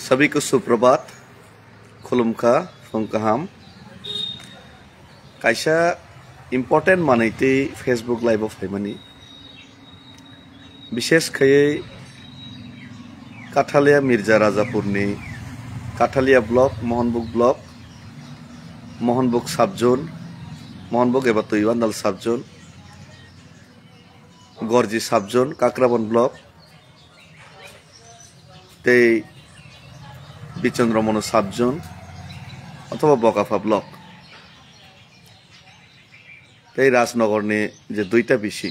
सभी को सुप्रभात खुलुमखा फुंकाहाम कायसा इम्पोर्टेंट मानैते फेसबुक लाइव फाइमानी विशेष खयै काठालिया मिर्जा राजापुरनि काठालिया ब्लक मोहनबुक साबजोन मोहनबुक एबा तैवान्दाल साबजोन गरजी साबजोन काक्राबन ब्लक ते बिचन्द्रमनु साबजोन अथवा बकाफा ब्लक ते राजनगरनि जे दुईटा बिसि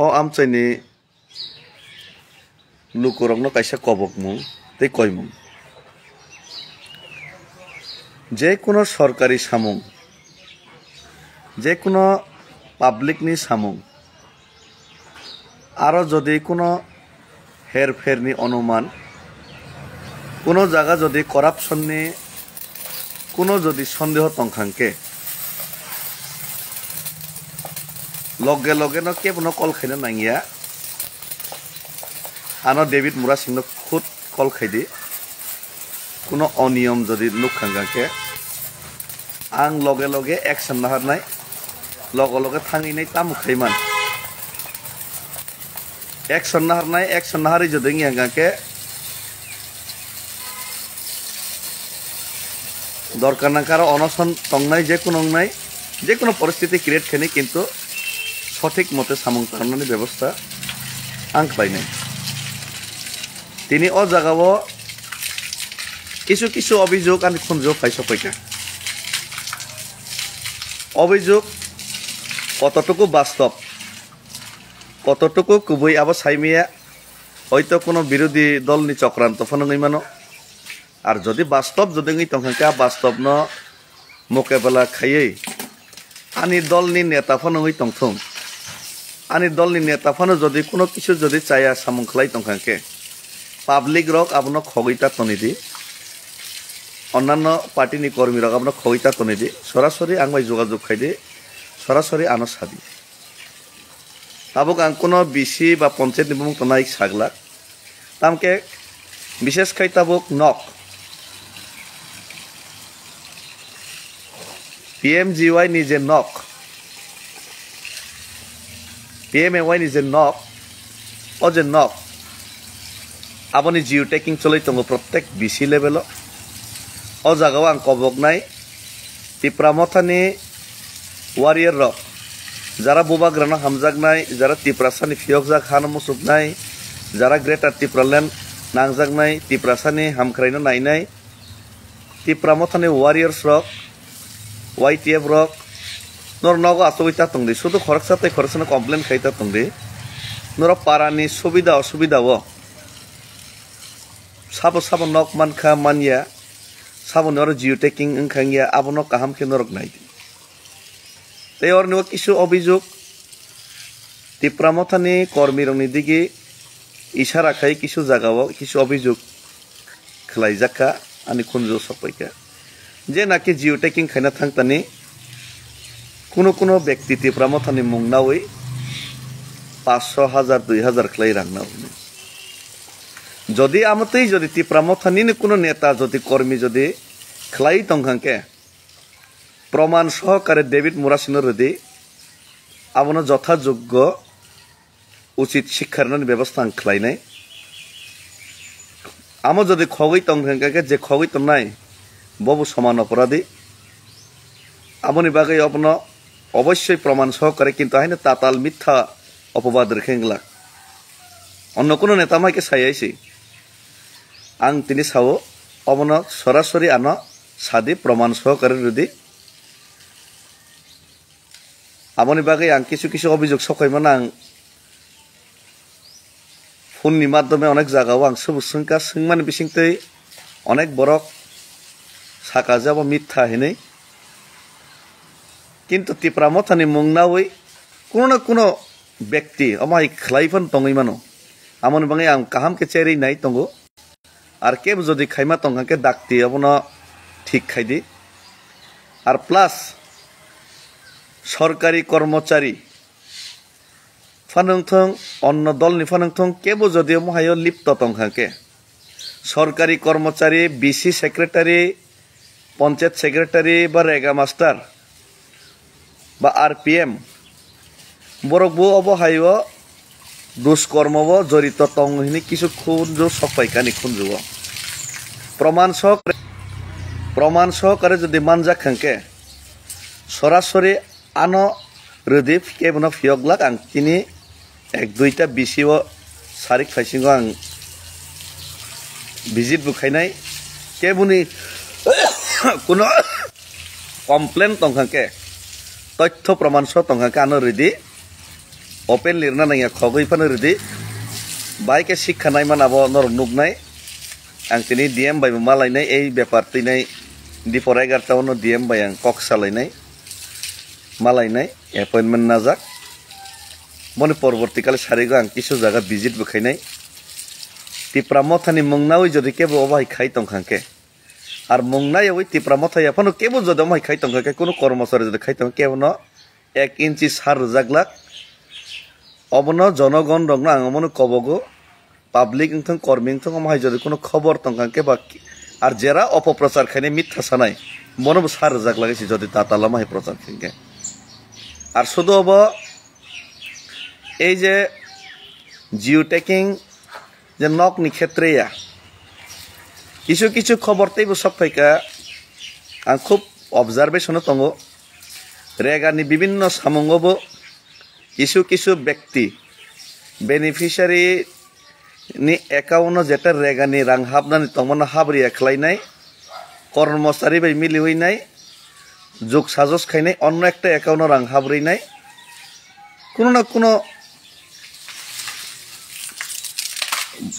आमचाइनि लुकुरंनो कायसा कबकमुं ते कयमुं जे कोनो सरकारी सामुं जे कोनो पाब्लिकनि सामुं आरो जदि कोनो हेरफेरनि अनुमान कोनो जागा जदि करापशननि कोनो जदि सन्देह तंखांके लगे लगे न केबनो कल खाइनो नांगिया आनो डेविड मुरा सिंनो खुद कल खाइदि कोनो अनियम जदि नुखांगाके आं लगे लगे एक्शन नाहारनाय लगे लगे थांगिनाय तामुखैमान एक्शन नाहारि जदि यांगाके दरकार नांकारो अनशन तंगनाय जे कोनो परिस्थिति क्रिएट खाइनि किन्तु सठिक मते सामुं तारनायनि व्यवस्था आं खालायनाय तिनि अ जागाव किछु अभियोग आंनि खुनजो फायसफायका अभियोग कतटुकु बास्तव कतटुकु गुबै आबो साइमिया हयतो कोनो बिरोधी दलनि चक्रांत फनङै मानो आर जदि बास्तव जदि तंखांका बास्तव न मोकेबला खायै आनि दलनि नेता फनङै तंथुं आनि दलनि नेता फनो जदि कोनो किछु जदि चाया सामुं खलाय तंखांके पाब्लिक रक आपनो खगैता तनिदि अन्यान्य पार्टीनि कर्मी रक आपनो खगैता तनिदि सरासरि आंबाय जोगाजोग खायदि सरासरि आनो सादि ताबुक आं कोनो बिसि बा पंचायत निबुं तनाय सागला तामके विशेष खाय ताबुक नक PMGY निजे नक PMAY निजे नक अजे नक आबनि जिउ टेकिं चलै तंगो प्रत्येक बिसि लेभेल अ जागाव आं कबकनाय तिप्रामथानि वारियर रक जारा बुबाग्रानो हामजागनाय जारा तिप्रासानि फियकजाग हानो मुसुबनाय जारा ग्रेटार तिप्रालेण्ड नांजागनाय तिप्रासानि हामख्रायनो नायनाय तिप्रामथानि वारियर्स रक YTF रक नर नगो आसोगैता तंदि शुधु खरकसाते खरकसानो कमप्लेन खायता तंदि नर पारानि सुबिदा असुबिदा वो साबो नक मानखा मानिया साबो नर जिउ टेकिं ओंखांगिया आबनो काहाम के नरक नायदि ते और नो किछु अभियोग तिप्रामथानि कर्मी रंनि दिगि इशारा खाय किछु जागाव किछु अभियोग खलायजाखा आनि खुनजो सपायका जे नाकि जिउ टेकिं खायना थांतानि कोनो व्यक्ति तिप्रामथानि मुंनावै 500 1000 2000 खलाय रांनावै जदि आमतै जदि तिप्रामथानि कोनो नेता जदि कर्मी जदि खलाय तंखांके प्रमाण सहकारे डेविड मुरासिनो रदि आबनो यथायोग्य उचित शिक्षानि व्यवस्था खलायनाय आमो जदि खगै तंखांके जे खगै तंनाय बबु समान अपराधी आबनि बागै अपनो अवश्य प्रमाण सहकारे किन्तु हायनो ताताल मिथ्या अपबाद रेखेंगला अन्य कोनो नेता माइके सायाइसै आं तिनि सावो अबनो सरासरि आनो सादि प्रमाण सहकारे रदि आबनि बागै आं किछु अभियोग सकायमान आं फननि माध्यमे अनेक जागाव आं सुबुसंका सोंमान बिसिंतै अनेक बरक साकाजाबो मिथ्या हिनै किन्तु तिप्रामथानि मुंनावै कोनो व्यक्ति अमाय खलायफन तंगै मानो आमन बाङै आं काहाम के चेरै नाय तंगो आर केब जदि खायमा तंगाके दाक्ति अबनो ठीक खायदि आर प्लास सरकारी कर्मचारी फानंथों अन्न दल नि फानंथों केबो जदियो महायो लिप्त तंखाके সরকারি কর্মচারী বিসি সেক্রেটারি পঞ্চায়েত সেক্রেটারি বা রেগা মাস্টার বা আরপিএম বরকবো অবহাইও দুষ্কর্মব জড়িত তংহিনী কিছু খুঁজো সফাইকানি খুঁজো প্রমাণ সহকারে যদি মানজাখাংকে সরাসরি আনো রদিফ কেবন ফিয়গলাক আং তিনি এক দুইটা বিসিও সারিক ফাইসিং আং ভিজিট বুখাইনাই কেবুনি কোনো কমপ্লেন তংখাংকে তথ্য প্রমাণ সহ তংখাংকে আনো রেডি ওপেন লিরনা নাইয়া খগৈ ফানো রেডি বাইকে শিক্ষা নাই মানাবো নর নুগনাই आं तिनी डीएम बाय मालायनाय এই ব্যাপার তিনাই ডিপর 11টা অন্য ডিএম বাই आं কক সালাইনাই মালাইনাই অ্যাপয়েন্টমেন্ট নাজাক মনে পরবর্তীকালে সারিগো आं কিছু জায়গা ভিজিট বখাইনাই টিপ্রা মথানি মংনাওই যদি কেবো অবাই খাই তংখাংকে আর মংনাই ওই টিপ্রা মথাই এখনো কেবো যদি অবাই খাই তংখাংকে কোনো কর্মচারী যদি খাই তং কেবো 1 ইঞ্চি সার জাগলাক অবন জনগণ রং আং মনে কবগো পাবলিক ইংথং কর্মী ইংথং আমায় যদি কোনো খবর তংখাংকে বা আর যারা অপপ্রচার খাইনে মিথ্যা সানাই মনে সার জাগ লাগাইছি যদি তাতালামাই প্রচার খাইকে আর শুধু হব এই যে জিও টেকিং যে নকনি ক্ষেত্রে কিছু কিছু খবর তাইব সব ফাইকা আং খুব অবজারভেশনে দङ রেগানি বিভিন্ন সামঙ্গব কিছু কিছু ব্যক্তি বেনিফিশিয়ারি ni account যেটা রেগানি রাং হাবনানি তমনা হাবরি এখলাইনাই কর্মচারী বাই মিলি হইনাই যোগ সাজস খাইনাই অন্য একটা অ্যাকাউন্ট রাং হাবরিনাই কোনো না কোনো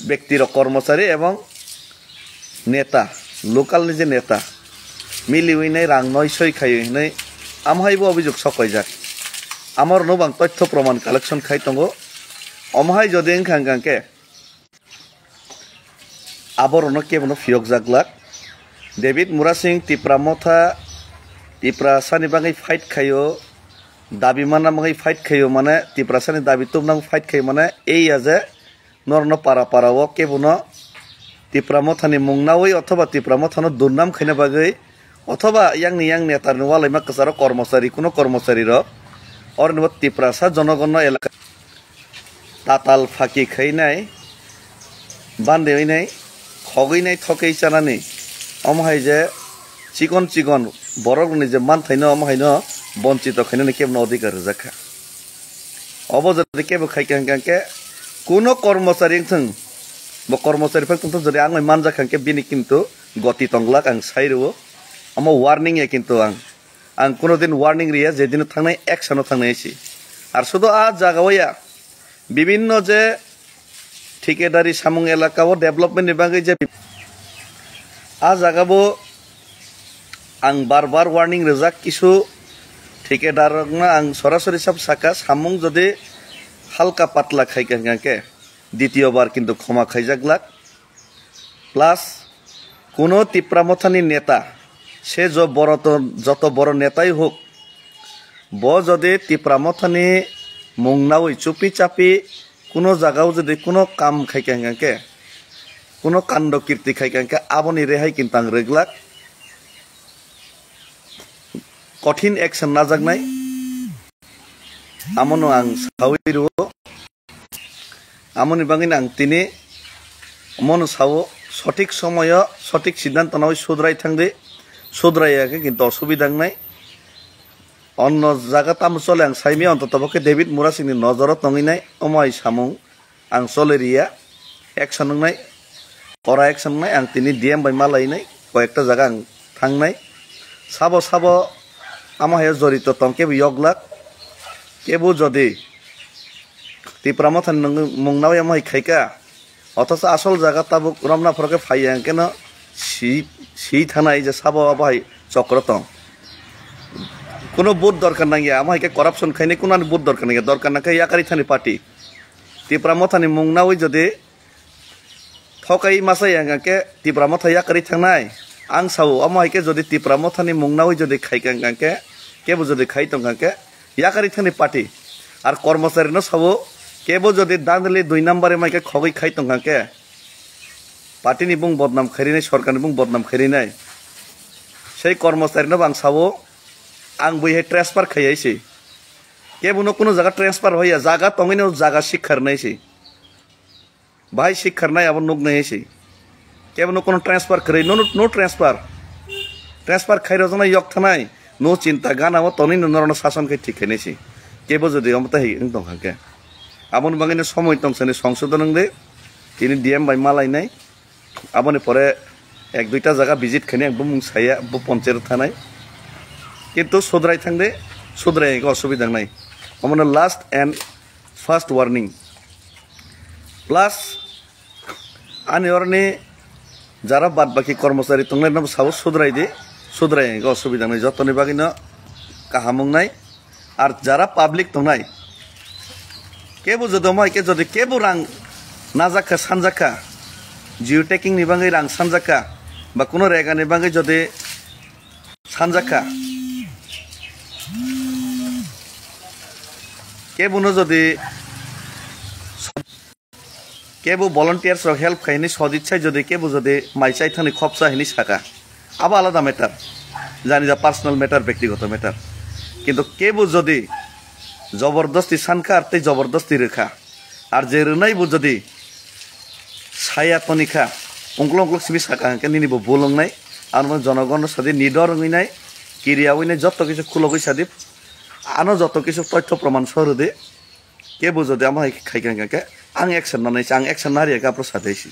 ব্যক্তির কর্মচারী এবং নেতা লোকাল যে নেতা মিলি হইনাই রাং 900 খাই হইনাই আমহাইবো অভিযোগ সকাই যাক আমার নবাং তথ্য প্রমাণ কালেকশন খাই দङ আমহাই যদি খাংগাংকে আবরণ কেবন ফিয়ক জাগলাক ডেভিড মুরা সিং টিপ্রা মথা টিপ্রা সানি বাঙাই ফাইট খাইও দাবি মানা বাঙাই ফাইট খাইও মানে টিপ্রা সানি দাবি তুমনাং ফাইট খাইও মানে এই আজে নরন পারা পারাও কেবন টিপ্রা মথানি মুংনাওই অথবা টিপ্রা মথানো দুর্নাম খাইনা বাগৈ অথবা ইয়াং নেতার ওয়ালাইমা কাছার কর্মচারী কোনো কর্মচারীর অরনিব টিপ্রা সা জনগণ এলাকা তাতাল ফাঁকি খাইনাই বান্ধে হইনাই খগैनाय थकै चानानै अमहाय जे चिकन चिकन बरगनि जे मान थाइनो अमहाय न बंचित खाइनानै केबन अधिकार जाखा अब जदि केबो खाइखांके कोनो कर्मचारी थं ब कर्मचारी फक थं जदि आंग मान जाखांके बिनि किन्तु गति तंगलाक आं साइरो अम वार्निंग ए किन्तु आं कोनो दिन वार्निंग रिया जे दिन थांनाय एक्शनआव थांनायसि आर शुधु आ जागावया विभिन्न जे ठिकेदारी सामुं एलाकाओ डेभलपमेंट बागै जे आ जागाबो आं बार बार वार्निंग रोजाक किसु ठिकेदारना आं सरासरि सब साका सामुं जदि हालका पातला खाइखांके द्वितीय बार किन्तु क्षमा खाइजागलाक प्लास कोनो टिप्रा मथानि नेता से जो बड़ जत बड़ नेताई होक ब जदि टिप्रा मथानि मुंगनावै चुपि चापि কোনো জায়গাও যদি কোনো কাম খাইখাंके কোনো কাণ্ড কীর্তি খাইखांके আবনি রেহাই কিন্তু আং রেগলাক কঠিন অ্যাকশন না জাগনাই আমনো আং সাউইরো আমনি বাঙিন আং তিনি মন সাও সঠিক সময় সঠিক সিদ্ধান্ত নয় সুদরাই থাংদে সুদরাইয়াকে কিন্তু অসুবিধা নাই অন্য জায়গা তাম চলে আং সাইমি অন্ততপক্ষে ডেভিড মুরা সিংনি নজরত নঙিনাই অমাই সামুং আং চলেরিয়া একশন নাই করা একশন নাই আং তিনি ডিএম বাই মালাইনাই কয়েকটা জায়গা আং থাংনাই সাবো সাবো আমায় জড়িত তং কেবো ইয়গলাক কেবো যদি টিপ্রা মথান মুংনাও আমায় খাইকা অথচ আসল জায়গা তাবো রমনা ফরকে ফাইয়া কেন সি থানাই যে সাবো আবাই চক্রতং কোনো বুথ দরকার নাই আমাকে করাপশন খাইনি কোনো বুথ দরকার নাই দরকার না খাই ইয়াকারি থানি পার্টি টিপ্রা মথানি মুংনাওই যদি থকাই মাসাই আঙ্গাকে টিপ্রা মথা ইয়াকারি থাংনাই आं सावो अमाइके जदि टिप्रा मथानि मुंगनावै जदि खाइखांके केबो जदि खाइतंगाके याकारि थानि पार्टी आर कर्मचारी न सावो केबो जदि दांदलि 2 नम्बरे माइके खगै खाइतंगाके পার্টিনি বুং বদনাম খাইরিনাय सरकारनि बुं बदनाम खाइरिनाय সেই কর্মচারীনো আং সাবো আং বইহে ট্রান্সফার খাইয়াইছি কেবনো কোনো জায়গা ট্রান্সফার হইয়া জায়গা তংইনো জায়গা শিক্ষার নাইছি ভাই শিক্ষার নাই আবার নুক নাইছি কেবনো কোনো ট্রান্সফার খাই নো ট্রান্সফার খাইর জনা ইয়ক থানাই নো চিন্তা গানাও তনি নরন শাসন খাই ঠিক খাইনাইছি কেবো যদি অমতা হি দং হাকে আবন বাঙিনে সময় তংসানি সংশোধন দে তিনি ডিএম বাই মালাইনাই আবনি পরে এক দুইটা জায়গা ভিজিট খাইনি একদম মুংসাইয়া পঞ্চায়েত থানায় কিন্তু সুদ্রাই থাকলে সুদ্রাই অসুবিধা নাই আমার last and first warning plus আনি অরনি যারা বাদ বাকি কর্মচারী তংলাই নাম সাবো সুদ্রাই দে সুদ্রাই অসুবিধা নাই যতনি বাকি কাহামুং নাই আর যারা পাবলিক তংনাই কেবো যদি মাইকে যদি কেবো রাং নাজাকা সানজাকা জিও টেকিং नि बांगै रां सानजाका बा कोनो रेगानि बांगै जदि सानजाका केबुनो जदि केबु भलन्टियार्स रक हेल्प खाइनि सदिच्छाय जदि केबु जदि माइचाइ थानि खपसा हिनि साका आबा आलादा मैटार जानि जा पार्सोनल मैटार व्यक्तिगत मैटार किन्तु केबु जदि जबरदस्ती सानका आरते जबरदस्ती रेखा आर जे रोनाइबु जदि साया तनिखा अंकल अंकल सिबि साका के निनिबो बोलंनाय आरो जनगण सादि निडर हइनाय किरिया हइनाय जत किछु खुलगै सादि आनो जत किछु तथ्य प्रमाण सरदे के बुझदे आमा खाइकां के आं एक्शन नानै आं एक्शन नारिया का प्र सादैसि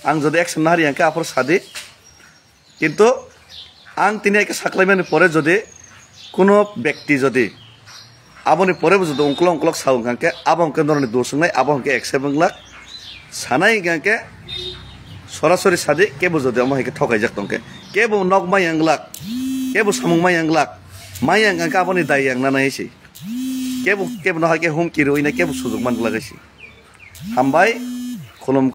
आं जदि एक्शन नारिया का प्र सादि किन्तु आं तिनि के साख्लाइमानि परे जदि कोनो व्यक्ति जदि आबनि परे बुझदो अंकल अंकल साउंगा के आबं के नरनि दोसंनाय आबं के एक्सेबंगला सानाय गाके सरासरि सादि केबो जदि आमा के ठगाय जाक दंके केबो नक मायांगलाक केबो सामुं मायांगलाक मायांगा का आबनि दायांग नानायसि केबो केबो न हाके हुम किरोइना केबो सुजुग मान लागायसि हामबाय खुलुम